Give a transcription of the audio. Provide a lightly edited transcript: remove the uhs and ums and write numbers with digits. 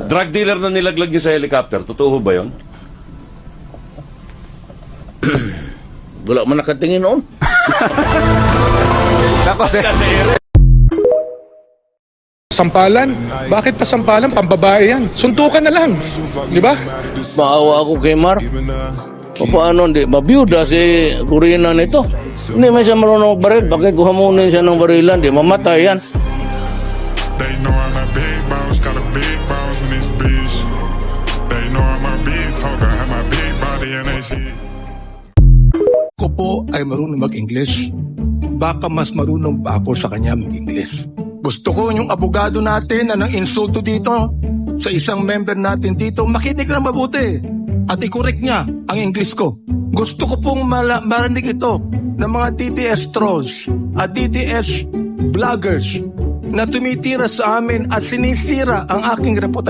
Drug dealer na nilaglag niyo sa helicopter. Totoo ba yun? Wala man nakatingin noon. Sampalan? Bakit pa sampalan? Pambabae yan. Suntukan na lang. Di ba? Maawa ako kay Mar. O paano, hindi, mabiyuda si Corina nito. Hindi man siya marunong baril. Bakit kuhamunin siya ng barilan? Di mamatay yan. They know I'm a big boss, got a big boss in this bitch. They know I'm a big talker, have my big body and they see. Ko po ay marunong mag-English. Baka mas marunong pa ako sa kanya mag-English. Gusto ko yung abogado natin na nang insulto dito sa isang member natin dito, makinig na mabuti at i-correct niya ang English ko. Gusto ko pong marinig ito ng mga DDS trolls at DDS vloggers na tumitira sa amin at sinisira ang aking reputasyon.